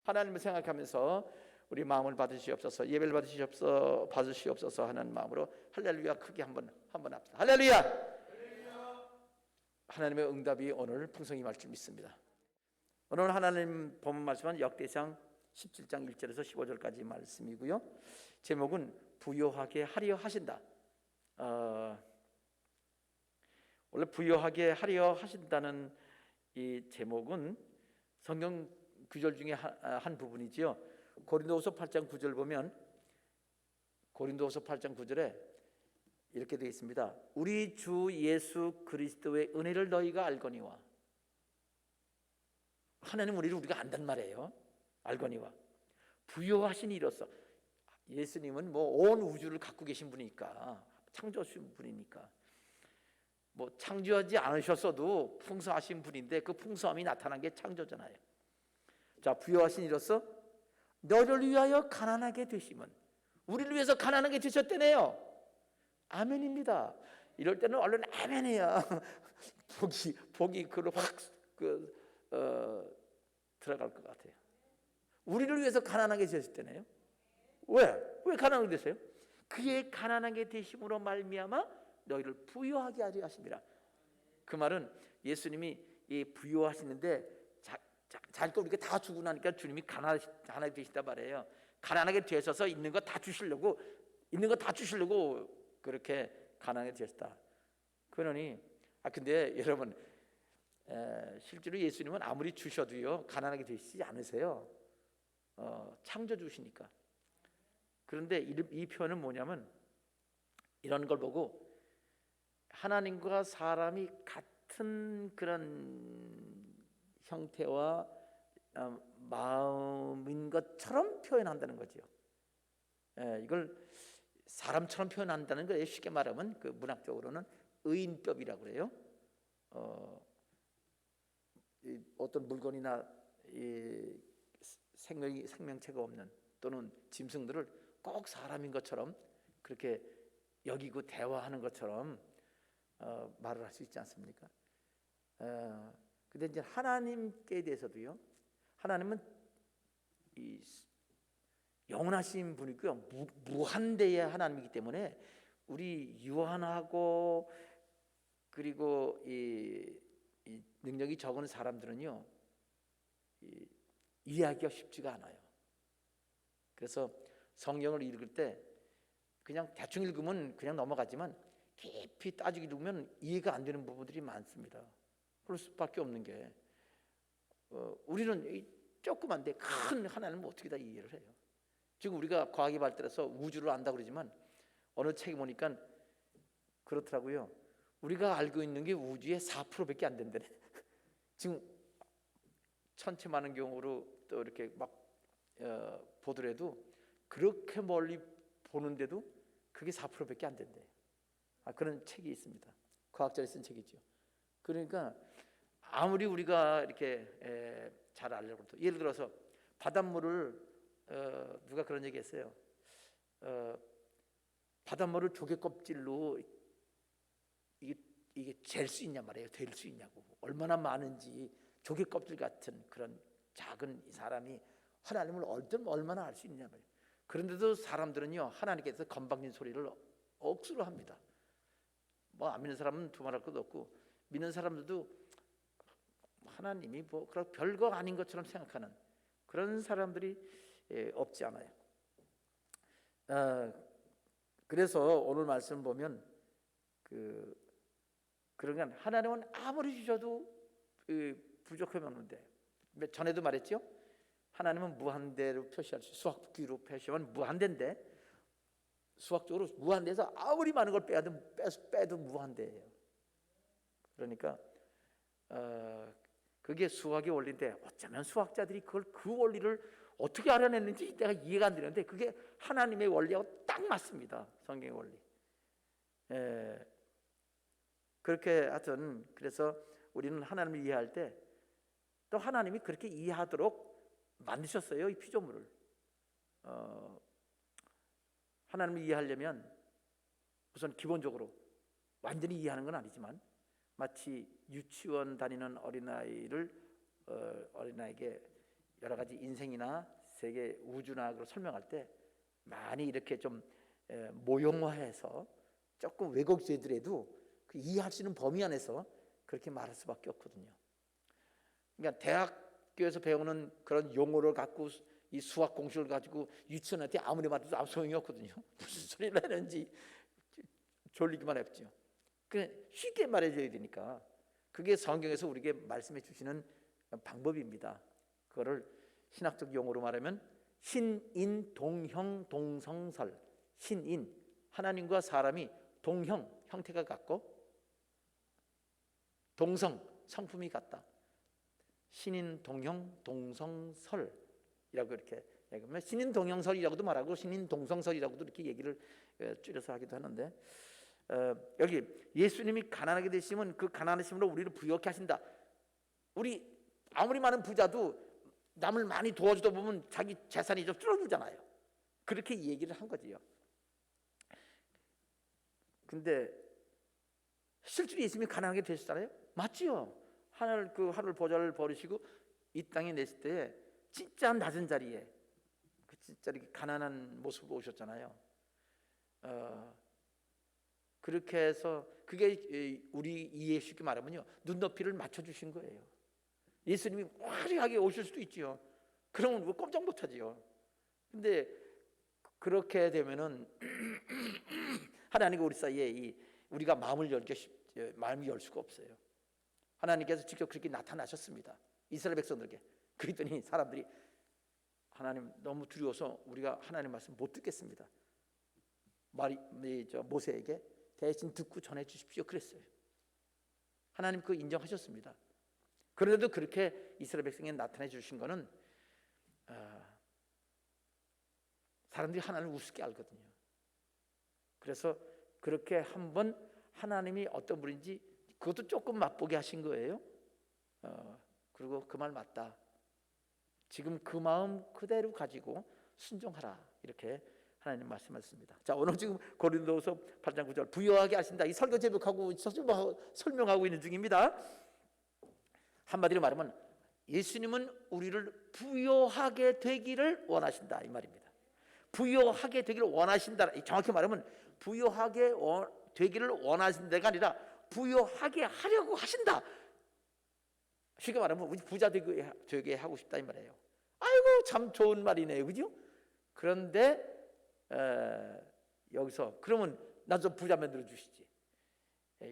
하나님을 생각하면서 우리 마음을 받으시옵소서, 예배를 받으시옵소서 하는 마음으로 할렐루야 크게 한번 합시다. 할렐루야! 하나님의 응답이 오늘 풍성히 임할 줄 믿습니다. 오늘 하나님 본문 말씀은 역대상 17장 1절에서 15절까지 말씀이고요. 제목은 부요하게 하려 하신다. 원래 부요하게 하려 하신다는 이 제목은 성경 구절 중에 한 부분이지요. 고린도후서 8장 9절 보면 고린도후서 8장 9절에 이렇게 되어 있습니다. 우리 주 예수 그리스도의 은혜를 너희가 알거니와. 하나님 우리가 안단 말이에요. 알거니와 부요하신 이로써. 예수님은 온 우주를 갖고 계신 분이니까, 창조하신 분이니까 창조하지 않으셨어도 풍성하신 분인데 그 풍성함이 나타난 게 창조잖아요. 자, 부요하신 이로써 너를 위하여 가난하게 되심은, 우리를 위해서 가난하게 되셨다네요. 아멘입니다. 이럴 때는 얼른 아멘이야. 복이 그걸 확 들어갈 것 같아요. 우리를 위해서 가난하게 되셨다네요. 왜 가난하게 되세요? 그의 가난하게 되심으로 말미암아 너희를 부요하게 하려 하심이라. 그 말은 예수님이 이 부요하시는데 자기 거 우리가 다 주고 나니까 주님이 가난하게 되신단 말이에요. 가난하게 되셔서 있는 거 다 주시려고 그렇게 가난하게 되셨다. 그러니 근데 여러분, 실제로 예수님은 아무리 주셔도요 가난하게 되시지 않으세요. 창조주시니까. 그런데 이 표현은 뭐냐면 이런 걸 보고 하나님과 사람이 같은 그런 형태와 마음인 것처럼 표현한다는 거죠. 이걸 사람처럼 표현한다는 거예요. 쉽게 말하면 그 문학적으로는 의인법이라고 그래요. 어떤 물건이나 생명체가 없는 또는 짐승들을 꼭 사람인 것처럼 그렇게 여기고 대화하는 것처럼 말을 할 수 있지 않습니까? 근데 이제 하나님께 대해서도요. 하나님은 이 영원하신 분이고요. 무한대의 하나님이기 때문에 우리 유한하고 그리고 이 능력이 적은 사람들은요 이해하기가 쉽지가 않아요. 그래서 성경을 읽을 때 그냥 대충 읽으면 그냥 넘어가지만 깊이 따지게 읽으면 이해가 안 되는 부분들이 많습니다. 그럴 수밖에 없는 게 우리는 조그만데 큰 하나님은 어떻게 다 이해를 해요. 지금 우리가 과학이 발달해서 우주를 안다 그러지만 어느 책에 보니까 그렇더라고요. 우리가 알고 있는 게 우주의 4%밖에 안 된다네. 지금 천체만원경으로 또 이렇게 막 보더라도 그렇게 멀리 보는데도 그게 4%밖에 안 된대요. 그런 책이 있습니다. 과학자들이 쓴 책이죠. 그러니까 아무리 우리가 이렇게 잘 알려고 해도, 예를 들어서 바닷물을 누가 그런 얘기했어요. 바닷물을 조개 껍질로 이게 잴 수 있냐 말이에요. 될 수 있냐고. 얼마나 많은지 조개 껍질 같은 그런 작은 이 사람이 하나님을 얼마나 알 수 있냐 말이에요. 그런데도 사람들은요 하나님께서 건방진 소리를 억수로 합니다. 안 믿는 사람은 두말할 것도 없고, 믿는 사람들도 하나님이 그런 별거 아닌 것처럼 생각하는 그런 사람들이 없지 않아요. 그래서 오늘 말씀 보면 그러니까 하나님은 아무리 주셔도 부족하면 없는데, 전에도 말했죠. 하나님은 무한대로 표시할 수, 수학기로 표시하면 무한대인데 수학적으로 무한대에서 아무리 많은 걸 빼도 무한대예요. 그러니까 그게 수학의 원리인데 어쩌면 수학자들이 그 원리를 어떻게 알아냈는지 내가 이해가 안 되는데 그게 하나님의 원리하고 딱 맞습니다. 성경의 원리. 그렇게 하여튼 그래서 우리는 하나님을 이해할 때 또 하나님이 그렇게 이해하도록 만드셨어요. 이 피조물을. 하나님을 이해하려면 우선 기본적으로 완전히 이해하는 건 아니지만 마치 유치원 다니는 어린아이에게 여러 가지 인생이나 세계 우주나 그걸 설명할 때 많이 이렇게 좀 모형화해서 조금 왜곡되더라도 그 이해할 수 있는 범위 안에서 그렇게 말할 수밖에 없거든요. 그러니까 대학교에서 배우는 그런 용어를 갖고 이 수학 공식을 가지고 유치원한테 아무리 말해도 아무 소용이 없거든요. 무슨 소리를 하는지 졸리기만 했죠. 그 쉽게 말해줘야 되니까 그게 성경에서 우리에게 말씀해 주시는 방법입니다. 그거를 신학적 용어로 말하면 신인 동형 동성설. 신인, 하나님과 사람이 동형, 형태가 같고 동성, 성품이 같다. 신인 동형 동성설이라고 이렇게 얘기하면 신인 동형설이라고도 말하고 신인 동성설이라고도 이렇게 얘기를 줄여서 하기도 하는데, 여기 예수님이 가난하게 되시면 그 가난하심으로 우리를 부유하게 하신다. 우리 아무리 많은 부자도 남을 많이 도와주다 보면 자기 재산이 좀 줄어들잖아요. 그렇게 얘기를 한 거지요. 근데 실제로 예수님이 가난하게 되셨잖아요. 맞지요? 하늘 보좌를 버리시고 이 땅에 내실 때 진짜 낮은 자리에 진짜 이렇게 가난한 모습으로 오셨잖아요. 그렇게 해서 그게 우리 이해 쉽게 말하면요, 눈높이를 맞춰주신 거예요. 예수님이 화려하게 오실 수도 있지요. 그러면 뭐 꼼짝 못하지요. 근데 그렇게 되면은 하나님과 우리 사이에 우리가 마음을 열 수가 없어요. 하나님께서 직접 그렇게 나타나셨습니다. 이스라엘 백성들에게. 그랬더니 사람들이 하나님 너무 두려워서 우리가 하나님 말씀 못 듣겠습니다. 모세에게 대신 듣고 전해 주십시오 그랬어요. 하나님 그거 인정하셨습니다. 그런데도 그렇게 이스라엘 백성에 나타내 주신 거는 사람들이 하나님을 우습게 알거든요. 그래서 그렇게 한번 하나님이 어떤 분인지 그것도 조금 맛보게 하신 거예요. 그리고 그 말 맞다. 지금 그 마음 그대로 가지고 순종하라. 이렇게 하나님 말씀하셨습니다. 자, 오늘 지금 고린도서 8장 9절 부유하게 하신다. 이 설교 제목하고 설명하고 있는 중입니다. 한마디로 말하면 예수님은 우리를 부유하게 되기를 원하신다 이 말입니다. 부유하게 되기를 원하신다. 정확히 말하면 부유하게 되기를 원하신다가 아니라 부유하게 하려고 하신다. 쉽게 말하면 우리 부자 되게 하고 싶다 이 말이에요. 아이고 참 좋은 말이네요, 그죠? 그런데 여기서 그러면 나 좀 부자 만들어 주시지.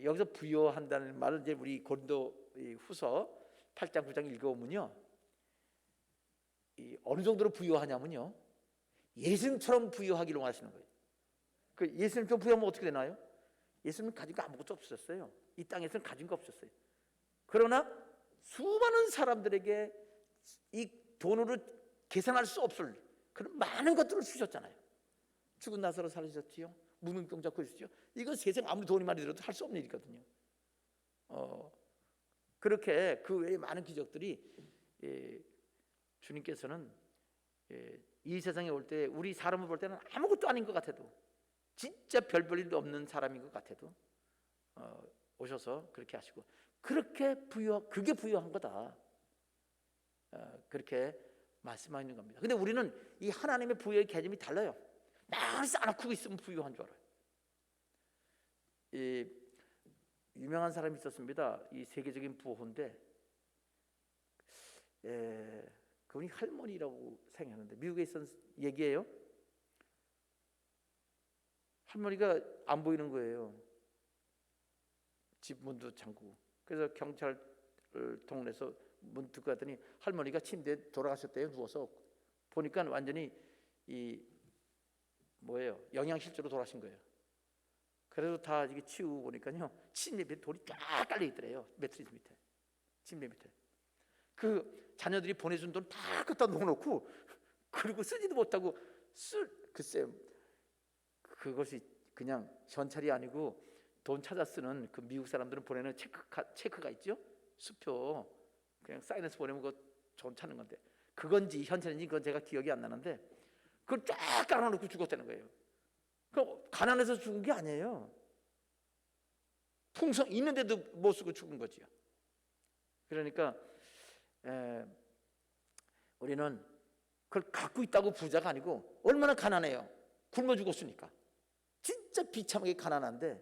여기서 부유한다는 말을 이제 우리 고린도 후서 8장 9장 읽어보면요, 어느 정도로 부유하냐면요, 예수님처럼 부유하기를 원하시는 거예요. 그 예수님처럼 부유하면 어떻게 되나요? 예수님 가진 거 아무것도 없었어요. 이 땅에서는 가진 거 없었어요. 그러나 수많은 사람들에게 이 돈으로 계산할 수 없을 그런 많은 것들을 주셨잖아요. 죽은 나사로 살리셨지요. 무능병자 고치셨죠. 이건 세상 아무리 돈이 많이 들어도 할 수 없는 일이거든요. 그렇게 그 외에 많은 기적들이 주님께서는 이 세상에 올 때 우리 사람을 볼 때는 아무것도 아닌 것 같아도 진짜 별 볼 일도 없는 사람인 것 같아도 오셔서 그렇게 하시고 그렇게 그게 부유한 거다. 그렇게 말씀하시는 겁니다. 근데 우리는 이 하나님의 부유의 개념이 달라요. 날 쌓아놓고 있으면 부유한 줄 알아요. 유명한 사람이 있었습니다. 이 세계적인 부호인데 그분이 할머니라고 생각하는데 미국에 있던 얘기예요. 할머니가 안 보이는 거예요. 집 문도 잠그고. 그래서 경찰 동네에서 문 듣고 갔더니 할머니가 침대에 돌아가셨대요. 누워서 보니까 완전히 영양실조로 돌아가신 거예요. 그래서 다 이게 치우고 보니까요, 침대 밑에 돌이 쫙 깔려 있더래요. 매트리스 밑에, 침대 밑에. 그 자녀들이 보내준 돈 다 갖다 놓아놓고 그리고 쓰지도 못하고 글쎄 그것이 그냥 현찰이 아니고 돈 찾아 쓰는 그 미국 사람들은 보내는 체크가 있죠. 수표 그냥 사인해서 보내면 그거 돈 찾는 건데 그건지 현찰인지 그건 제가 기억이 안 나는데 그걸 쫙 깔아놓고 죽었다는 거예요. 그 가난해서 죽은 게 아니에요. 풍성 있는데도 못 쓰고 죽은 거지요. 그러니까 우리는 그걸 갖고 있다고 부자가 아니고 얼마나 가난해요. 굶어 죽었으니까. 진짜 비참하게 가난한데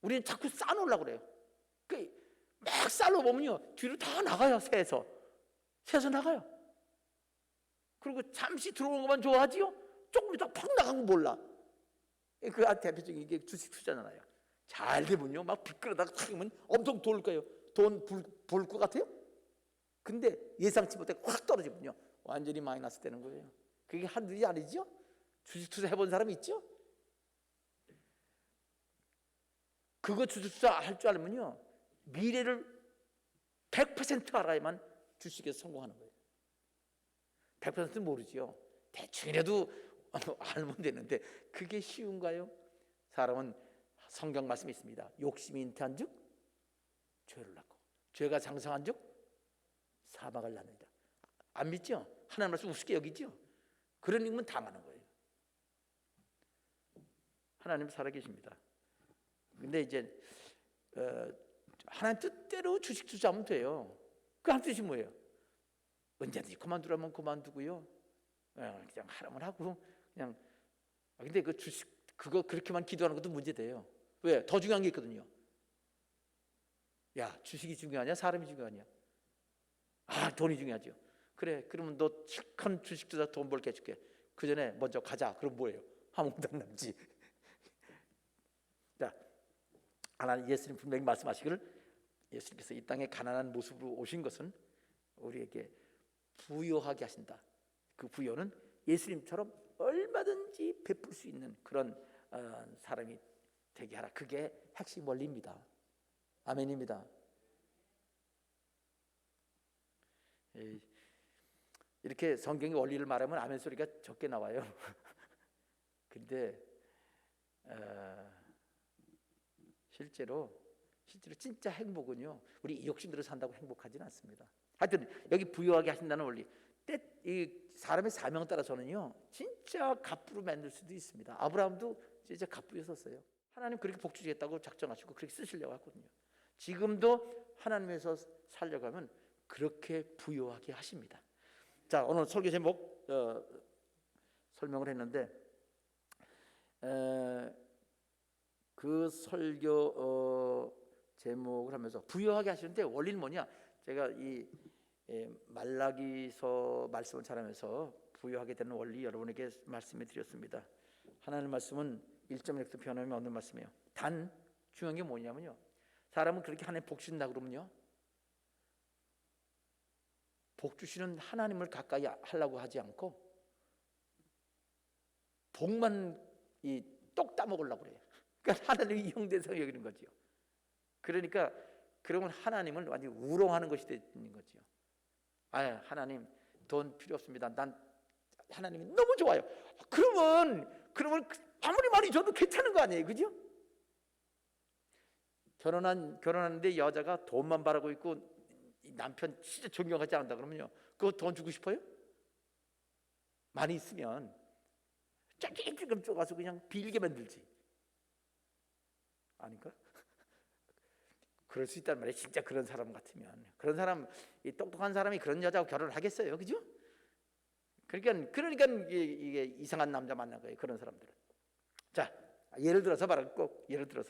우리는 자꾸 쌓아놓으려고 그래요. 막 쌓아 보면요 뒤로 다 나가요. 새서 나가요. 그리고 잠시 들어오는 것만 좋아하지요. 조금 있다가 팍 나가고 몰라. 그 대표적인 게 주식 투자잖아요. 잘 되면요 막 비끌어다가 탁면 엄청 돌 거예요. 돈 벌 것 같아요. 근데 예상치 못해 확 떨어지면요 완전히 마이너스 되는 거예요. 그게 한두 일이 아니죠. 주식 투자 해본 사람이 있죠. 그거 주식 투자 할 줄 알면요 미래를 100% 알아야만 주식에서 성공하는 거예요. 100%는 모르지요. 대충이라도 알면 되는데 그게 쉬운가요? 사람은 성경 말씀이 있습니다. 욕심이 잉태한즉 죄를 낳고 죄가 장성한즉 사망을 낳는다. 안 믿죠? 하나님 말씀 우습게 여기죠? 그런 읽으면 당하는 거예요. 하나님 살아계십니다. 근데 이제 하나님 뜻대로 주식 투자하면 돼요. 그 한 뜻이 뭐예요? 언제든지 그만두라면 그만두고요. 그냥 하라면 하고 그냥. 근데 그 주식 그거 그렇게만 기도하는 것도 문제돼요. 왜? 더 중요한 게 있거든요. 야, 주식이 중요하냐? 사람이 중요하냐? 아, 돈이 중요하죠. 그래, 그러면 너 실컷 주식 투자 돈 벌게 해줄게. 그 전에 먼저 가자. 그럼 뭐예요? 아무것도 안 남지. 자, 하나님 예수님 분명히 말씀하시기를 예수님께서 이 땅에 가난한 모습으로 오신 것은 우리에게 부요하게 하신다. 그 부요는 예수님처럼 얼마든지 베풀 수 있는 그런 사람이 되게 하라. 그게 핵심 원리입니다. 아멘입니다. 이렇게 성경의 원리를 말하면 아멘 소리가 적게 나와요. 근데 실제로 진짜 행복은요 우리 욕심대로 산다고 행복하지는 않습니다. 하여튼 여기 부유하게 하신다는 원리, 이 사람의 사명 따라서는요 진짜 갑부로 만들 수도 있습니다. 아브라함도 진짜 갑부였었어요. 하나님 그렇게 복 주시겠다고 작정하시고 그렇게 쓰시려고 했거든요. 지금도 하나님에서 살려고 하면 그렇게 부유하게 하십니다. 자, 오늘 설교 제목 설명을 했는데 그 설교 제목을 하면서 부유하게 하시는데 원리는 뭐냐? 제가 이 말라기서 말씀을 잘하면서 부유하게 되는 원리 여러분에게 말씀해 드렸습니다. 하나님 말씀은 1.1도 변함이 없는 말씀이에요. 단 중요한 게 뭐냐면요, 사람은 그렇게 하나님 복 주신다 그러면요 복 주시는 하나님을 가까이 하려고 하지 않고 복만 똑 따먹으려고 그래요. 그러니까 하나님이 이용대상 여기는 거죠. 그러니까 그러면 하나님을 완전히 우롱하는 것이 되는 거죠. 아, 하나님 돈 필요 없습니다. 난 하나님이 너무 좋아요. 그러면 아무리 많이 줘도 괜찮은 거 아니에요, 그죠? 결혼하는데 여자가 돈만 바라고 있고 남편 진짜 존경하지 않는다 그러면요, 그거 돈 주고 싶어요? 많이 있으면 조금 쪼가서 그냥 빌게 만들지. 아닌가? 그럴 수 있단 말이에요. 진짜 그런 사람 같으면. 그런 사람, 이 똑똑한 사람이 그런 여자하고 결혼을 하겠어요, 그죠? 그러니까 이게 이상한 남자 만난 거예요, 그런 사람들은. 자, 예를 들어서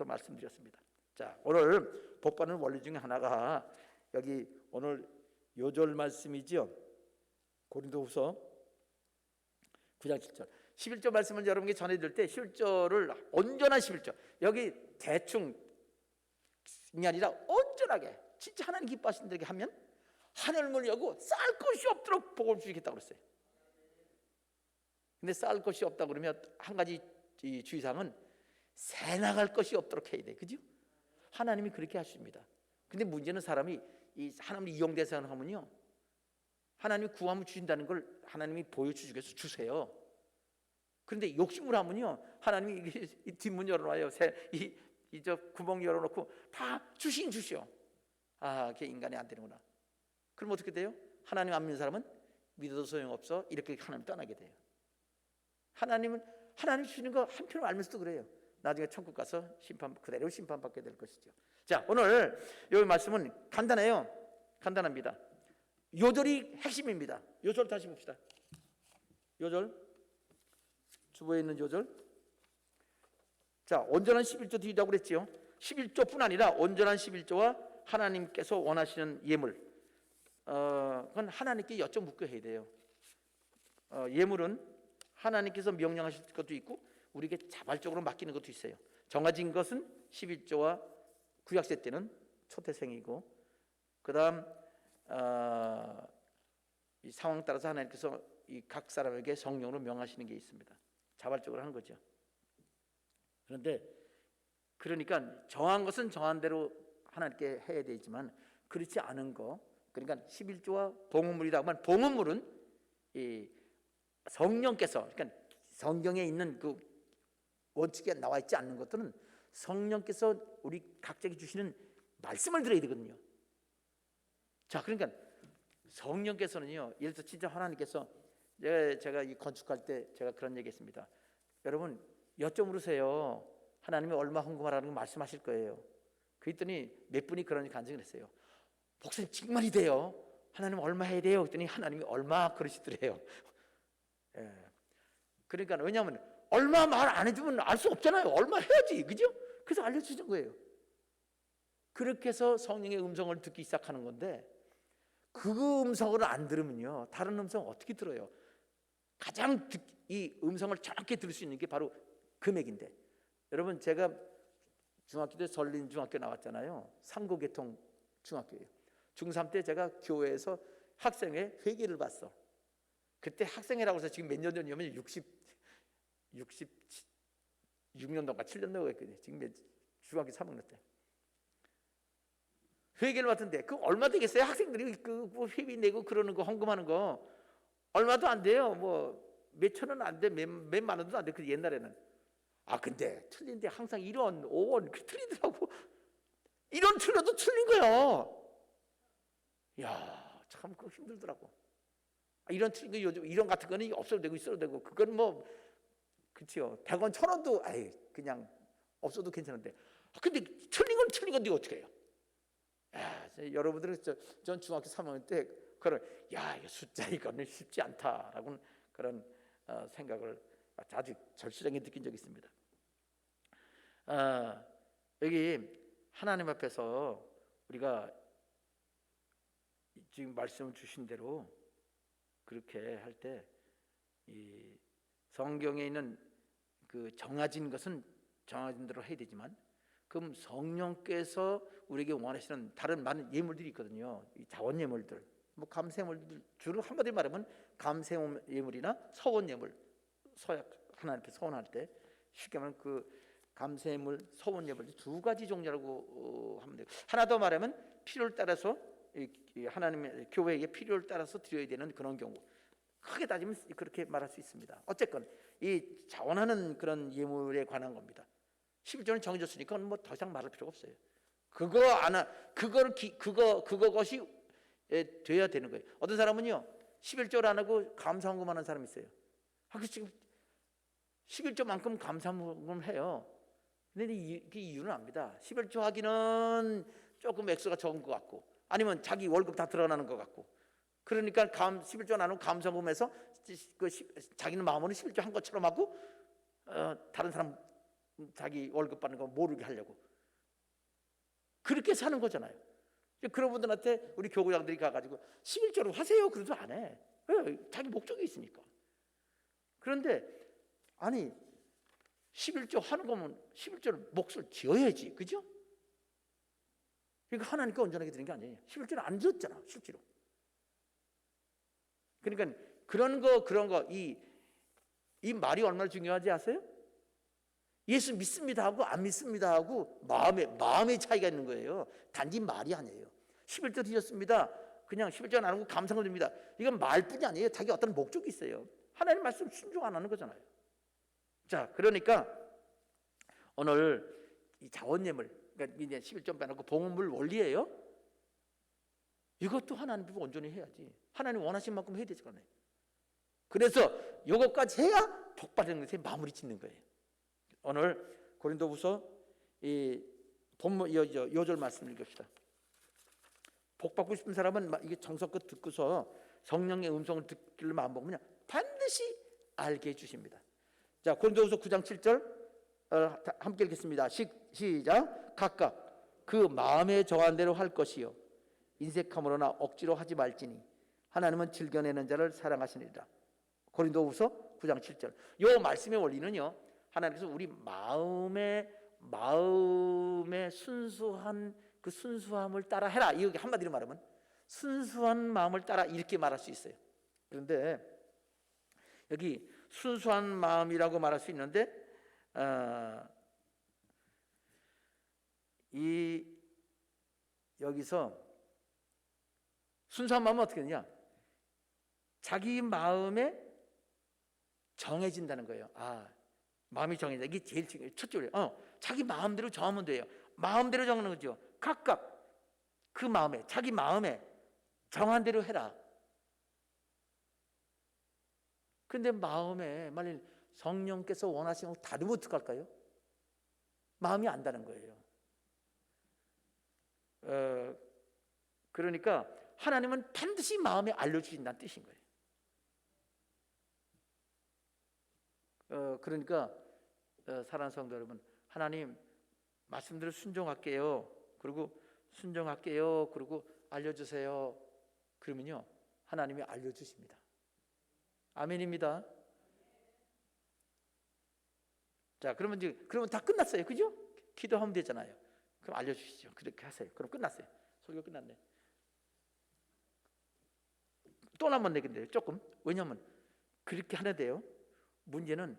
말씀드렸습니다. 자, 오늘 복받는 원리 중에 하나가 여기 오늘 요절 말씀이죠. 고린도후서 9장 7절 11절 말씀을 여러분께 전해드릴 때 11절을 온전한 11절, 여기 대충이 아니라 온전하게 진짜 하나님 기뻐하시는 데게 하면 하늘을 여고 쌀 것이 없도록 복을 주시겠다고 그랬어요. 근데 쌀 것이 없다 그러면 한 가지 주의사항은 새 나갈 것이 없도록 해야 돼, 그죠? 하나님이 그렇게 하십니다. 근데 문제는 사람이 이 하나님을 이용 대상을 하면요, 하나님이 구하면 주신다는 걸 하나님이 보여주시기 위해서 주세요. 그런데 욕심을 하면요, 하나님이 이 뒷문 열어놔요. 저 구멍 열어놓고 다 주시오. 아, 그게 인간이 안 되는구나. 그럼 어떻게 돼요? 하나님 안 믿는 사람은 믿어도 소용없어. 이렇게 하나님 떠나게 돼요. 하나님 주시는 거 한편으로 알면서도 그래요. 나중에 천국 가서 그대로 심판받게 될 것이죠. 자, 오늘 이 말씀은 간단합니다. 요절이 핵심입니다. 요절 다시 봅시다. 요절, 주보에 있는 요절. 자, 온전한 11조 드리라고 그랬지요. 11조뿐 아니라 온전한 11조와 하나님께서 원하시는 예물, 그건 하나님께 여쭤 묻고 해야 돼요. 예물은 하나님께서 명령하실 것도 있고 우리에게 자발적으로 맡기는 것도 있어요. 정해진 것은 11조와 구약세 때는 초태생이고, 그다음 이 상황 따라서 하나님께서 이 각 사람에게 성령으로 명하시는 게 있습니다. 자발적으로 하는 거죠. 그런데 그러니까 정한 것은 정한 대로 하나님께 해야 되지만 그렇지 않은 거, 그러니까 11조와 봉헌물이라고 하면 봉헌물은 이 성령께서, 그러니까 성경에 있는 그 원칙에 나와 있지 않는 것들은 성령께서 우리 각자에게 주시는 말씀을 들어야 되거든요. 자, 그러니까 성령께서는요, 예를 들어 진짜 하나님께서, 제가 이 건축할 때 제가 그런 얘기했습니다. 여러분 여쭤 물으세요. 하나님이 얼마 헌금하라는 거 말씀하실 거예요. 그랬더니 몇 분이 그런 간증을 했어요. 목사님 정말이 돼요? 하나님 얼마 해야 돼요? 그랬더니 하나님이 얼마 그러시더래요. 예. 그러니까 왜냐하면 얼마 말 안 해주면 알 수 없잖아요. 얼마 해야지, 그죠? 그래서 알려주신 거예요. 그렇게 해서 성령의 음성을 듣기 시작하는 건데, 그 음성을 안 들으면요, 다른 음성 어떻게 들어요? 가장 이 음성을 정확히 들을 수 있는 게 바로 금액인데, 여러분 제가 중학교 때 설린중학교 나왔잖아요. 상고계통 중학교예요. 중3 때 제가 교회에서 학생회 회계를 봤어. 그때 학생회라고 해서 지금 몇 년 전이냐면 66년도인가 7년도가 있거든요. 지금 중학교 3학년 때 회계를 봤던데 그 얼마 되겠어요? 학생들이 그 회비 내고 그러는 거, 헌금하는 거 얼마도 안 돼요. 뭐 몇천 원 안 돼, 몇만 원도 안 돼. 그 옛날에는. 근데 틀린데 항상 1원, 5원 그 틀리더라고. 1원 틀려도 틀린 거예요. 야, 참 그거 힘들더라고. 1원 틀린 거 요즘 1원 같은 거는 없어도 되고 있어도 되고, 그건 뭐 그렇죠. 100원, 1000원도 그냥 없어도 괜찮은데. 근데 틀린 건 틀린 건데 어떻게 해요? 야, 여러분들은 전 중학교 3학년 때 그런, 야, 숫자 이거는 쉽지 않다라고 그런 생각을 아주 절실하게 느낀 적이 있습니다. 여기 하나님 앞에서 우리가 지금 말씀을 주신 대로 그렇게 할 때 이 성경에 있는 그 정해진 것은 정해진 대로 해야 되지만, 그럼 성령께서 우리에게 원하시는 다른 많은 예물들이 있거든요. 이 자원 예물들, 뭐 감세물들, 주로 한마디로 말하면 감세 예물이나 서원 예물, 서약 하나님 앞에 서원할 때 쉽게 말하면 그 감세물, 서원 예물 두 가지 종류라고 하면 돼요. 하나 더 말하면 필요를 따라서 하나님의 교회의 필요를 따라서 드려야 되는 그런 경우, 크게 따지면 그렇게 말할 수 있습니다. 어쨌건 이 자원하는 그런 예물에 관한 겁니다. 11조는 정해졌으니까 뭐 더 이상 말할 필요가 없어요. 그것이 돼야 되는 거예요. 어떤 사람은요 11조를 안 하고 감사헌금하는 사람이 있어요. 지금 11조만큼 감사헌금을 해요. 근데 그 이유는 압니다. 11조 하기는 조금 액수가 적은 것 같고, 아니면 자기 월급 다 들어가는 것 같고, 그러니까 11조 안 하고 감사헌금해서 자기는 마음으로 11조 한 것처럼 하고 다른 사람 자기 월급 받는 거 모르게 하려고 그렇게 사는 거잖아요. 그런 분들한테 우리 교구장들이 가가지고 11조로 하세요 그래도 안 해. 왜? 자기 목적이 있으니까. 그런데 아니 11조 하는 거면 11조를 몫을 지어야지, 그죠? 그러니까 하나님께 온전하게 드리는 게 아니에요. 11조를 안 지었잖아 실제로. 그러니까 그런 거 이 말이 얼마나 중요하지 아세요? 예수 믿습니다 하고 안 믿습니다 하고 마음의 차이가 있는 거예요. 단지 말이 아니에요. 11조 드렸습니다. 그냥 11조 안 하고 감사를 드립니다. 이건 말뿐이 아니에요. 자기 어떤 목적이 있어요. 하나님 말씀 순종 안 하는 거잖아요. 자, 그러니까 오늘 이 자원예물, 그러니까 이제 11조 빼놓고 봉헌물 원리예요. 이것도 하나님 앞에 온전히 해야지. 하나님 원하신 만큼 해야 되잖아요. 그래서 이것까지 해야 복 받는 것에 마무리 짓는 거예요. 오늘 고린도후서 이 본문 요절 말씀 읽읍시다. 복 받고 싶은 사람은 이게 정성껏 듣고서 성령의 음성을 듣기를 마음먹으면 반드시 알게 해주십니다. 자, 고린도후서 9장 7절 함께 읽겠습니다. 시작. 각각 그 마음에 정한 대로 할 것이요 인색함으로나 억지로 하지 말지니 하나님은 즐겨내는 자를 사랑하시느니라. 고린도후서 9장 7절. 이 말씀의 원리는요, 하나님께서 우리 마음의 순수한 그 순수함을 따라 해라. 이게 한마디로 말하면 순수한 마음을 따라 이렇게 말할 수 있어요. 그런데 여기 순수한 마음이라고 말할 수 있는데 여기서 순수한 마음은 어떻게 되냐? 자기 마음에 정해진다는 거예요. 마음이 정해진다. 이게 제일 중요해요. 첫째, 자기 마음대로 정하면 돼요. 마음대로 정하는 거죠. 각각 그 마음에, 자기 마음에 정한 대로 해라. 근데 마음에 만일 성령께서 원하시는 걸 다르면 어떡할까요? 마음이 안다는 거예요. 그러니까 하나님은 반드시 마음에 알려주신다는 뜻인 거예요. 그러니까 사랑하는 성도 여러분, 하나님 말씀대로 순종할게요. 그리고 순종할게요. 그리고 알려주세요. 그러면요, 하나님이 알려주십니다. 아멘입니다. 자, 그러면 다 끝났어요, 그죠? 기도하면 되잖아요. 그럼 알려주시죠. 그렇게 하세요. 그럼 끝났어요. 설교 끝났네. 또 한번 내겠네요. 조금. 왜냐하면 그렇게 하는데요, 문제는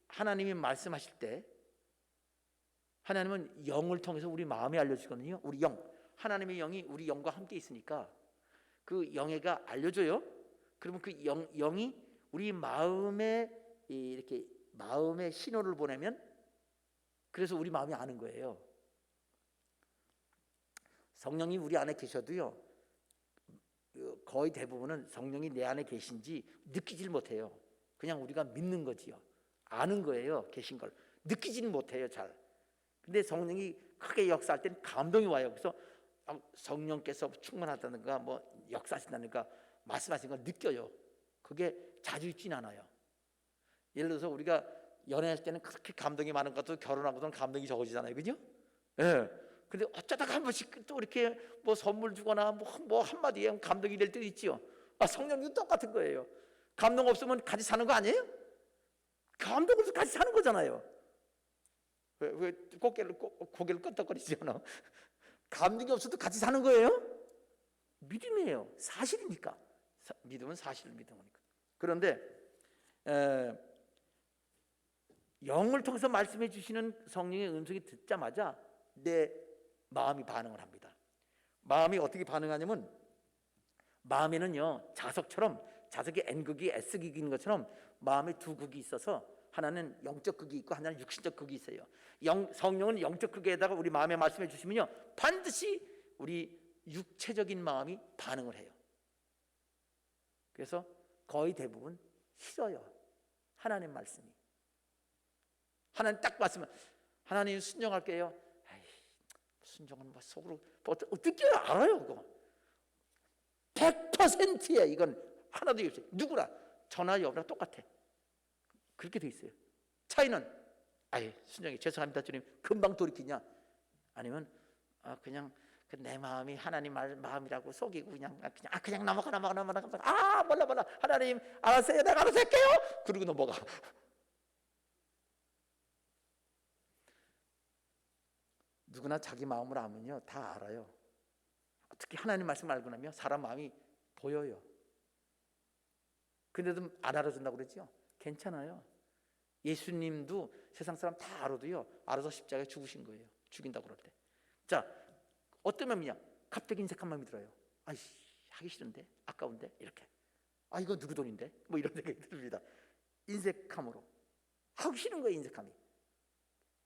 하나님이 말씀하실 때 하나님은 영을 통해서 우리 마음에 알려주거든요. 우리 영, 하나님의 영이 우리 영과 함께 있으니까 그 영애가 알려줘요. 그러면 그 영이 우리 마음에 이렇게 마음의 신호를 보내면, 그래서 우리 마음이 아는 거예요. 성령이 우리 안에 계셔도요, 거의 대부분은 성령이 내 안에 계신지 느끼질 못해요. 그냥 우리가 믿는 거지요. 아는 거예요. 계신 걸 느끼지는 못해요, 잘. 근데 성령이 크게 역사할 때는 감동이 와요. 그래서 성령께서 충만하다든가 뭐 역사하신다든가 말씀하시는 걸 느껴요. 그게 자주 있진 않아요. 예를 들어서 우리가 연애할 때는 그렇게 감동이 많은 것도 결혼하고서는 감동이 적어지잖아요, 그죠? 예. 근데 어쩌다가 한 번씩 또 이렇게 뭐 선물 주거나 뭐 한마디에 감동이 될 때도 있지요. 성령도 똑같은 거예요. 감동 없으면 같이 사는 거 아니에요? 감동 없으면 같이 사는 거잖아요. 왜 고개를 끄덕거리지 않아? 감동이 없어도 같이 사는 거예요? 믿음이에요. 사실이니까. 믿음은 사실을 믿는 거니까. 그런데 영을 통해서 말씀해 주시는 성령의 음성이 듣자마자 내 마음이 반응을 합니다. 마음이 어떻게 반응하냐면, 마음에는요, 자석에 N극이 S극이 있는 것처럼 마음에 두 극이 있어서 하나는 영적 극이 있고 하나는 육신적 극이 있어요. 성령은 영적 극에다가 우리 마음에 말씀해 주시면요, 반드시 우리 육체적인 마음이 반응을 해요. 그래서 거의 대부분 싫어요, 하나님 말씀이. 하나님 딱 말씀은, 하나님 순종할게요. 순종은 뭐 속으로 어떻게 알아요? 그거 100%야. 이건 하나도 없어요. 누구나 전화 여부랑 똑같아. 그렇게 돼 있어요. 차이는 순종이 죄송합니다 주님 금방 돌이키냐, 아니면 그냥 내 마음이 하나님 마음이라고 속이고 그냥 넘어가 몰라 하나님 알았어요, 내가 알아서 할게요. 그러고 넘어가. 누구나 자기 마음을 알면요, 다 알아요. 특히 하나님 말씀 알고 나면 사람 마음이 보여요. 근데도 안 알아준다고 그러죠? 괜찮아요. 예수님도 세상 사람 다 알아도요, 알아서 십자가에 죽으신 거예요. 죽인다고 그럴 때. 자, 어떤 마음이냐? 갑자기 인색한 마음이 들어요. 하기 싫은데, 아까운데, 이렇게. 이거 누구 돈인데? 뭐 이런 생각이 듭니다. 인색함으로. 하기 싫은 거예요, 인색함이.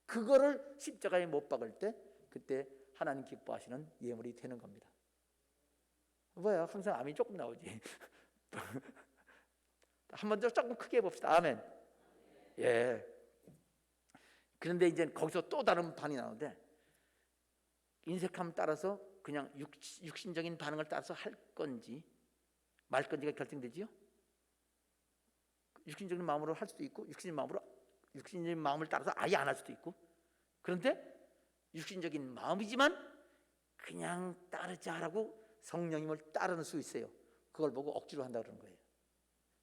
그거를 십자가에 못 박을 때, 그때 하나님 기뻐하시는 예물이 되는 겁니다. 뭐야, 항상 아멘이 조금 나오지. 한 번 더 조금 크게 해봅시다. 아멘. 예. 그런데 이제 거기서 또 다른 반이 나오는데, 인색함 따라서 그냥 육신적인 반응을 따라서 할 건지 말 건지가 결정되지요. 육신적인 마음으로 할 수도 있고 육신적인 마음을 따라서 아예 안 할 수도 있고. 그런데 육신적인 마음이지만 그냥 따르자라고 성령님을 따르는 수 있어요. 그걸 보고 억지로 한다 그러는 거예요.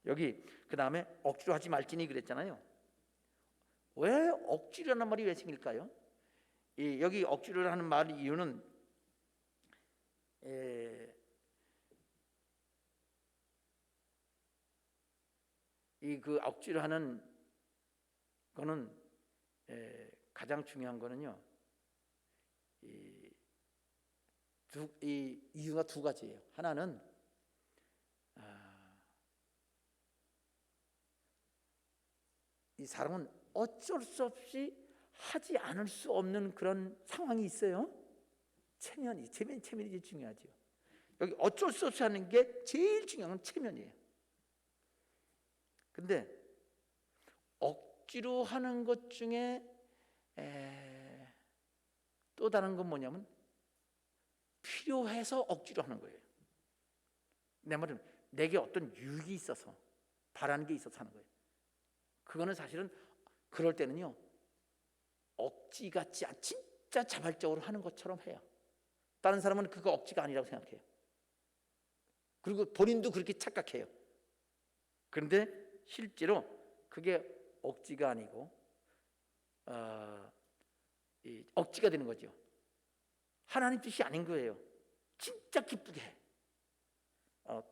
여기 그 다음에 억지로 하지 말지니 그랬잖아요. 왜 억지로라는 말이 왜 생길까요? 여기 억지로 하는 말 이유는 그 억지로 하는 거는 가장 중요한 거는요. 이 이유가 두 가지예요. 하나는 이 사람은 어쩔 수 없이 하지 않을 수 없는 그런 상황이 있어요. 체면이 제일 중요하죠. 여기 어쩔 수 없이 하는 게 제일 중요한 건 체면이에요. 근데 억지로 하는 것 중에 또 다른 건 뭐냐면 필요해서 억지로 하는 거예요. 내 말은 내게 어떤 유익이 있어서 바라는 게 있어서 하는 거예요. 그거는 사실은 그럴 때는요 억지 같지 않 진짜 자발적으로 하는 것처럼 해요. 다른 사람은 그거 억지가 아니라고 생각해요. 그리고 본인도 그렇게 착각해요. 그런데 실제로 그게 억지가 아니고 억지가 되는 거죠. 하나님 뜻이 아닌 거예요. 진짜 기쁘게 해.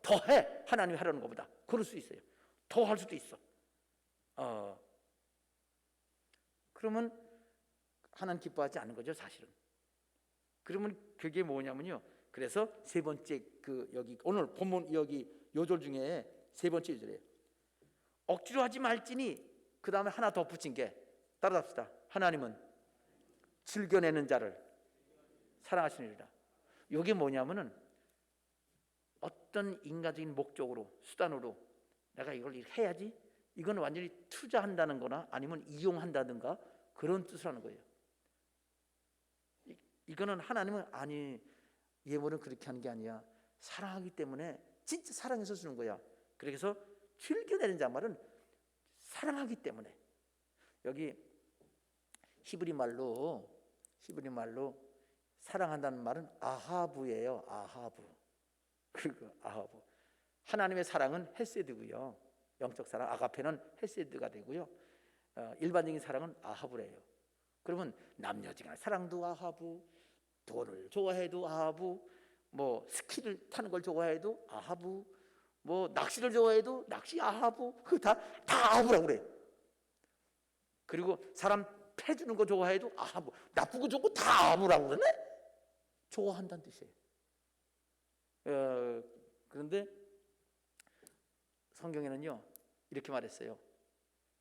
더해 하나님이 하려는 것보다. 그럴 수 있어요. 더 할 수도 있어. 그러면 하나님 기뻐하지 않는 거죠, 사실은. 그러면 그게 뭐냐면요. 그래서 세 번째 여기 오늘 본문 여기 요절 중에 세 번째 요절이에요. 억지로 하지 말지니 그 다음에 하나 더 붙인 게 따라합시다. 하나님은 즐겨내는 자를 사랑하시느니라. 이게 뭐냐면은 어떤 인간적인 목적으로 수단으로 내가 이걸 해야지 이건 완전히 투자한다는 거나 아니면 이용한다든가 그런 뜻을 하는 거예요. 이거는 하나님은 아니 예물은 그렇게 하는 게 아니야. 사랑하기 때문에 진짜 사랑해서 주는 거야. 그래서 즐겨내는 자 말은 사랑하기 때문에. 여기 히브리 말로 사랑한다는 말은 아하부예요. 아하부. 그리고 아하부. 하나님의 사랑은 헤세드고요. 영적 사랑 아가페는 헤세드가 되고요. 일반적인 사랑은 아하부래요. 그러면 남녀지간 사랑도 아하부, 돈을 좋아해도 아하부, 뭐 스키를 타는 걸 좋아해도 아하부, 뭐 낚시를 좋아해도 낚시 아하부, 그 다 아하부라고 그래요. 그리고 사람 패주는 거 좋아해도 아하부, 나쁘고 좋고 다 아하부라고 그러네. 좋아한다는 뜻이에요. 그런데 성경에는요 이렇게 말했어요.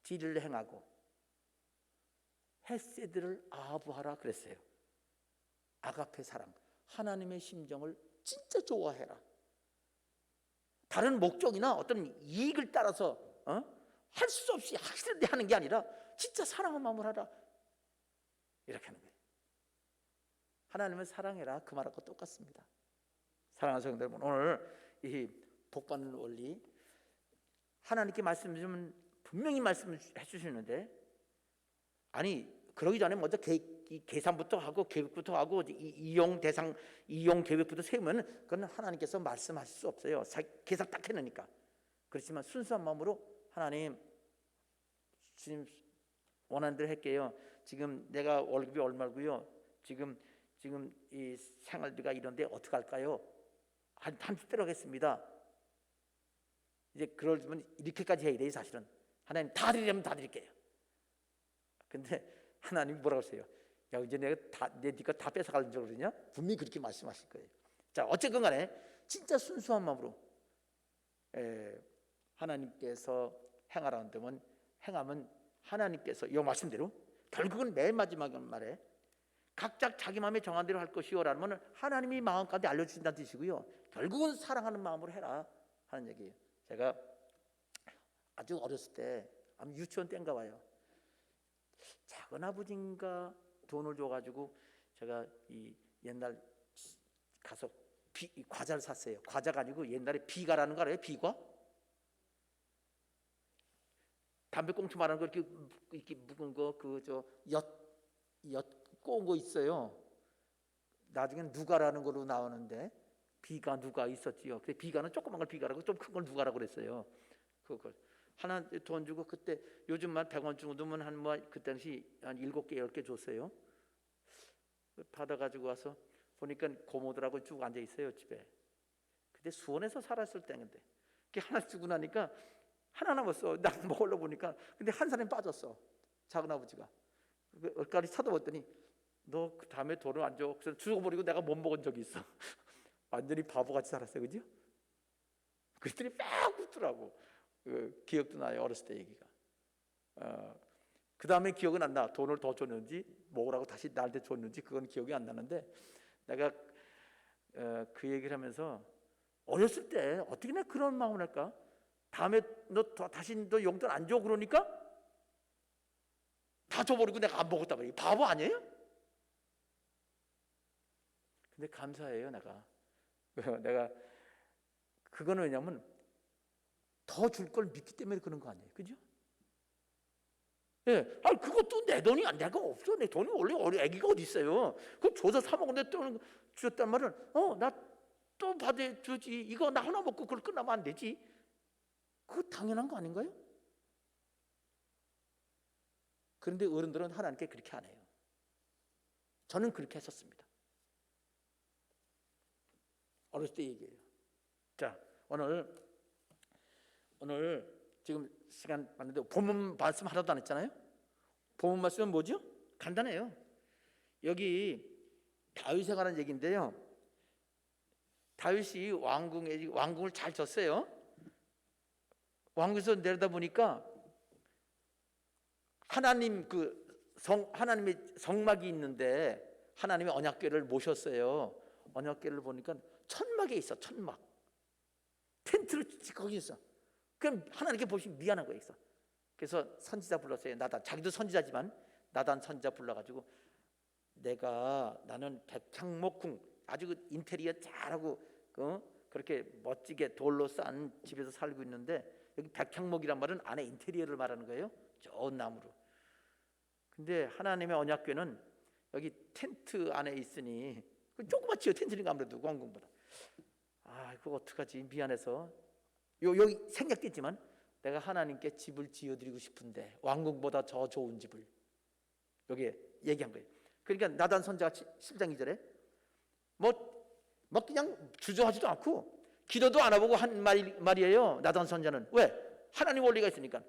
딜을 행하고 헤세드를 아하부하라 그랬어요. 아가페 사랑, 하나님의 심정을 진짜 좋아해라. 다른 목적이나 어떤 이익을 따라서 할 수 없이 확실히 하는 게 아니라 진짜 사랑의 마음을 하라 이렇게 하는 거예요. 하나님을 사랑해라 그 말하고 똑같습니다. 사랑하는 성도 여러분, 오늘 이 복받는 원리 하나님께 말씀 주면 분명히 말씀을 해주시는데 아니 그러기 전에 먼저 계산부터 하고 계획부터 하고 이용 대상 이용 계획부터 세우면 그건 하나님께서 말씀하실 수 없어요. 계산 딱 해놓으니까. 그렇지만 순수한 마음으로 하나님 주님 원하는 대로 할게요. 지금 내가 월급이 얼마고요. 지금 이 생활비가 이런데 어떻게 할까요? 한 30대로 하겠습니다. 이제 그러면 이렇게까지 해야 돼요. 사실은 하나님 다 드리려면 다 드릴게요. 근데 하나님이 뭐라고 하세요? 야 이제 내가 네가 다 뺏어가려는 줄 그러냐? 분명히 그렇게 말씀하실 거예요. 자 어쨌건 간에 진짜 순수한 마음으로 하나님께서 행하라는 데면 행하면 하나님께서 이 말씀대로 결국은 맨 마지막 말에 각자 자기 마음에 정한 대로 할 것이요라는 하나님이 마음 가운데 알려주신다는 뜻이고요. 결국은 사랑하는 마음으로 해라 하는 얘기예요. 제가 아주 어렸을 때 아마 유치원 때인가 봐요. 작은 아버지인가 돈을 줘가지고 제가 이 옛날 가서 과자를 샀어요. 과자가 아니고 옛날에 비가라는 거 알아요? 비과? 담배꽁초 말하는 거 이렇게 묵은 거 엿 꼬은 거 있어요. 나중엔 누가라는 걸로 나오는데 비가 누가 있었지요. 근데 비가는 조그만 걸 비가라고 좀 큰 걸 누가라고 그랬어요. 그걸 하나 돈 주고 그때 요즘만 100원 주면 한 뭐 그 당시 한 7개 10개 줬어요. 받아가지고 와서 보니까 고모들하고 쭉 앉아 있어요 집에. 근데 수원에서 살았을 때인데 그게 하나 주고 나니까 하나 남았어. 나 먹으려고 보니까 근데 한 사람이 빠졌어. 작은 아버지가 얼까리 쳐다봤더니 너 그 다음에 돈을 안 줘. 그래서 죽어버리고 내가 못 먹은 적이 있어. 완전히 바보같이 살았어요, 그죠? 그랬더니 막 웃더라고. 기억도 나요, 어렸을 때 얘기가. 그 다음에 기억은 안 나. 돈을 더 줬는지 먹으라고 다시 나한테 줬는지 그건 기억이 안 나는데 내가 그 얘기를 하면서 어렸을 때 어떻게 내가 그런 마음을 할까? 다음에 너 다시 너 용돈 안 줘 그러니까 다 줘버리고 내가 안 먹었다 말이야. 바보 아니에요? 근데 감사해요 내가 그거는 왜냐면 더 줄 걸 믿기 때문에 그런 거 아니에요, 그죠? 예, 그것도 내 돈이 안 내가 없어. 내 돈이 원래 애기가 어디 있어요? 그 줘서 사 먹는데 또 주셨단 말은 나 또 받아주지. 이거 나 하나 먹고 그걸 끝나면 안 되지. 그거 당연한 거 아닌가요? 그런데 어른들은 하나님께 그렇게 안 해요. 저는 그렇게 했었습니다. 어렸을 때 얘기예요. 자, 오늘 지금 시간 봤는데 본문 말씀 하나도 안 했잖아요. 본문 말씀은 뭐죠? 간단해요. 여기 다윗에 관한 얘기인데요. 다윗이 왕궁을 잘 졌어요. 왕궁에서 내려다 보니까 하나님의 성막이 있는데 하나님의 언약궤를 모셨어요. 언약궤를 보니까 천막에 있어. 천막 텐트를 거기 있어. 그럼 하나님께 보시면 미안한 거에 있어. 그래서 선지자 불렀어요. 나단. 자기도 선지자지만 나단 선지자 불러가지고 나는 백향목궁 아주 그 인테리어 잘하고 그렇게 멋지게 돌로 쌓은 집에서 살고 있는데 여기 백향목이란 말은 안에 인테리어를 말하는 거예요. 좋은 나무로. 근데 하나님의 언약궤는 여기 텐트 안에 있으니 조그맣지요. 텐트니까 아무래도 왕궁보다. 그거 어떡하지? 미안해서 여기 생략됐지만 내가 하나님께 집을 지어드리고 싶은데 왕궁보다 더 좋은 집을 여기에 얘기한 거예요. 그러니까 나단 선지자가 7장 2절에 뭐 그냥 주저하지도 않고 기도도 안 해보고 한 말이에요. 나단 선지자는 왜? 하나님 원리가 있으니까.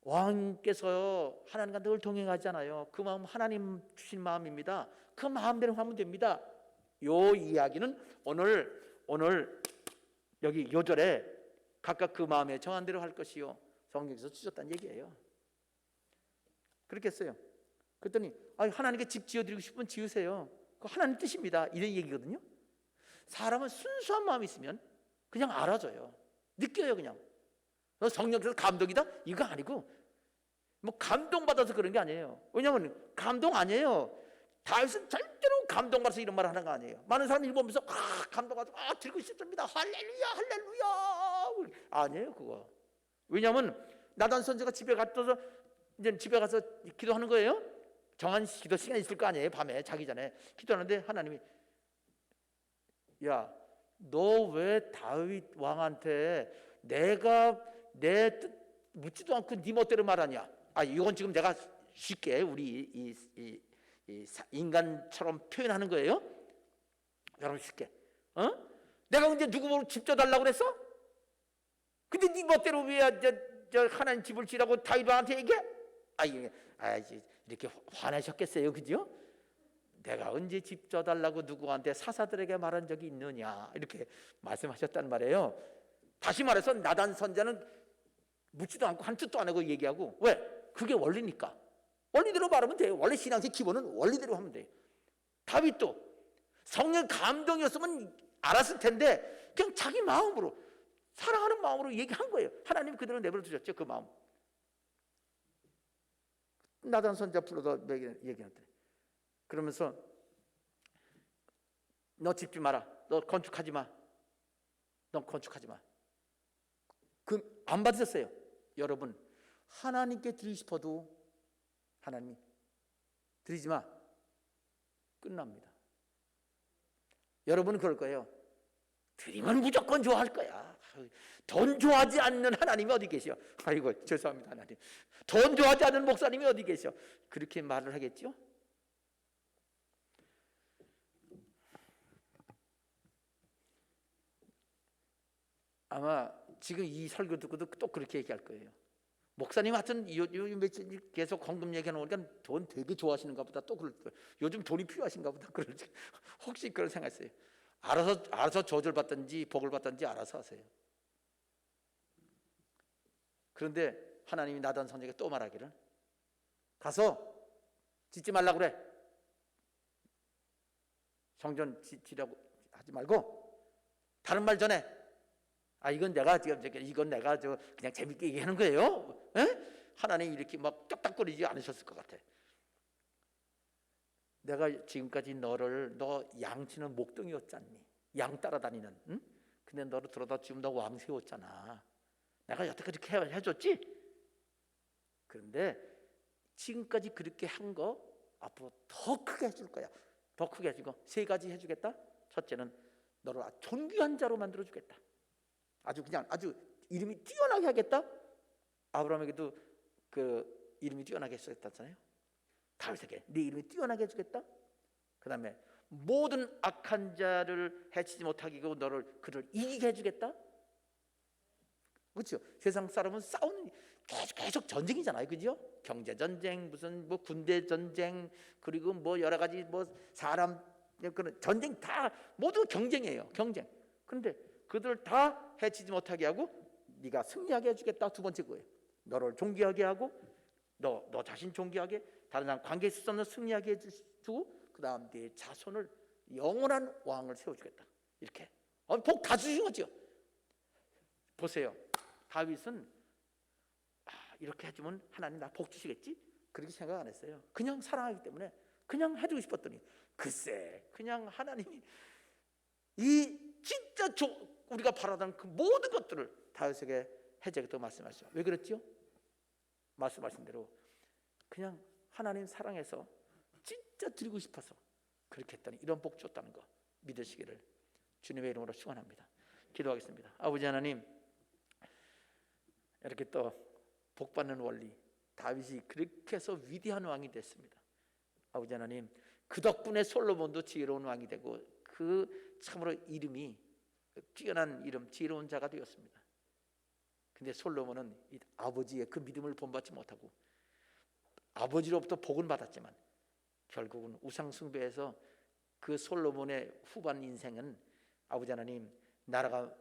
왕께서 하나님과 늘 동행하잖아요. 그 마음 하나님 주신 마음입니다. 그 마음대로 하면 됩니다. 요 이야기는 오늘 여기 요절에 각각 그 마음에 정한 대로 할 것이요 성경에서 주셨다는 얘기예요. 그렇게 했어요. 그랬더니 하나님께 집 지어드리고 싶으면 지으세요. 그 하나님 뜻입니다. 이런 얘기거든요. 사람은 순수한 마음이 있으면 그냥 알아줘요. 느껴요. 그냥 성령께서 감동이다? 이거 아니고 뭐 감동받아서 그런 게 아니에요. 왜냐하면 감동 아니에요. 다윗은 절대로 감동받아서 이런 말을 하는 거 아니에요. 많은 사람이 보면서 감동받아서 드리고 싶습니다. 할렐루야 할렐루야 아니에요 그거. 왜냐하면 나단 선지가 집에 가서 기도하는 거예요. 정한 기도 시간이 있을 거 아니에요. 밤에 자기 전에 기도하는데 하나님이 너 왜 다윗 왕한테 내가 내 뜻 묻지도 않고 네 멋대로 말하냐? 이건 지금 내가 쉽게 우리 이 인간처럼 표현하는 거예요. 여러분 쉽게 내가 언제 누구 보고 집 져달라고 그랬어? 근데 네 멋대로 왜 저 하나님 집을 지라고 다윗 왕한테 얘기해? 이렇게 화내셨겠어요, 그죠? 내가 언제 집 져달라고 누구한테 사사들에게 말한 적이 있느냐 이렇게 말씀하셨단 말이에요. 다시 말해서 나단 선자는 묻지도 않고 한 뜻도 안 하고 얘기하고 왜? 그게 원리니까. 원리대로 말하면 돼요. 원래 신앙의 기본은 원리대로 하면 돼요. 다윗도 성령 감동이었으면 알았을 텐데 그냥 자기 마음으로 사랑하는 마음으로 얘기한 거예요. 하나님 그대로 내버려 두셨죠. 그 마음. 나단 선자 불러서 얘기했더니 그러면서 너 짓지 마라. 너 건축하지 마. 너 건축하지 마. 그 안 받으셨어요. 여러분, 하나님께 드리고 싶어도 하나님이 드리지 마. 끝납니다. 여러분은 그럴 거예요. 드리면 무조건 좋아할 거야. 돈 좋아하지 않는 하나님이 어디 계셔? 아이고 죄송합니다 하나님. 돈 좋아하지 않는 목사님이 어디 계셔? 그렇게 말을 하겠죠? 아마 지금 이 설교 듣고도 또 그렇게 얘기할 거예요. 목사님 하여튼 요 며칠 계속 헌금 얘기하는 거니까 돈 되게 좋아하시는가 보다 또 그럴 거예요. 요즘 돈이 필요하신가 보다 그럴지 혹시 그런 생각했어요. 알아서 저주를 받든지 복을 받든지 알아서 하세요. 그런데 하나님이 나단 선지자에게 또 말하기를 가서 짓지 말라고 그래. 성전 지라고 하지 말고 다른 말 전해. 이건 내가 지금 이건 내가 그냥 재밌게 얘기하는 거예요. 에? 하나님이 이렇게 막 쩍딱거리지 않으셨을 것 같아. 내가 지금까지 너 양치는 목동이었잖니. 양 따라다니는. 응? 근데 너를 들어다 지금 너 왕 세웠잖아. 내가 여태까지 이렇게 해줬지? 그런데 지금까지 그렇게 한 거 앞으로 더 크게 해줄 거야. 더 크게 해주고 3가지 해주겠다. 첫째는 너를 존귀한 자로 만들어주겠다. 아주 이름이 뛰어나게 하겠다. 아브라함에게도 그 이름이 뛰어나게 했었잖아요. 다윗에게 네 이름이 뛰어나게 해주겠다. 그 다음에 모든 악한 자를 해치지 못하게 하고 그를 이기게 해주겠다. 그렇죠? 세상 사람은 싸우는 계속 전쟁이잖아요, 그죠? 경제 전쟁, 무슨 뭐 군대 전쟁, 그리고 뭐 여러 가지 뭐 사람 그런 전쟁 다 모두 경쟁이에요, 경쟁. 그런데 그들 다 해치지 못하게 하고 네가 승리하게 해주겠다. 2번째 거예요. 너를 존귀하게 하고 너 자신 존귀하게 다른 사람 관계 있을 수 없는 승리하게 해주고 그 다음 네 자손을 영원한 왕을 세워주겠다. 이렇게 복 다 주신 거죠. 보세요. 다윗은 이렇게 해주면 하나님 나 복 주시겠지? 그렇게 생각 안 했어요. 그냥 사랑하기 때문에 그냥 해주고 싶었더니 글쎄 그냥 하나님이 이 진짜 우리가 바라던 그 모든 것들을 다윗에게 해주겠다고 말씀하셨죠. 왜 그랬죠? 말씀하신 대로 그냥 하나님 사랑해서 진짜 드리고 싶어서 그렇게 했더니 이런 복 줬다는 거 믿으시기를 주님의 이름으로 축원합니다. 기도하겠습니다. 아버지 하나님, 이렇게 또 복받는 원리, 다윗이 그렇게 해서 위대한 왕이 됐습니다. 아버지 하나님, 그 덕분에 솔로몬도 지혜로운 왕이 되고 그 참으로 이름이 뛰어난 이름, 지혜로운 자가 되었습니다. 근데 솔로몬은 아버지의 그 믿음을 본받지 못하고 아버지로부터 복은 받았지만 결국은 우상 숭배해서 그 솔로몬의 후반 인생은 아버지 하나님 나라가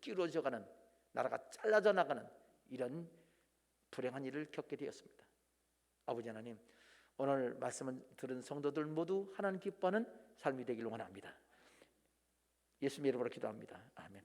끼어져가는, 나라가 잘라져 나가는 이런 불행한 일을 겪게 되었습니다. 아버지 하나님, 오늘 말씀을 들은 성도들 모두 하나님 기뻐하는 삶이 되기를 원합니다. 예수님 이름으로 기도합니다. 아멘.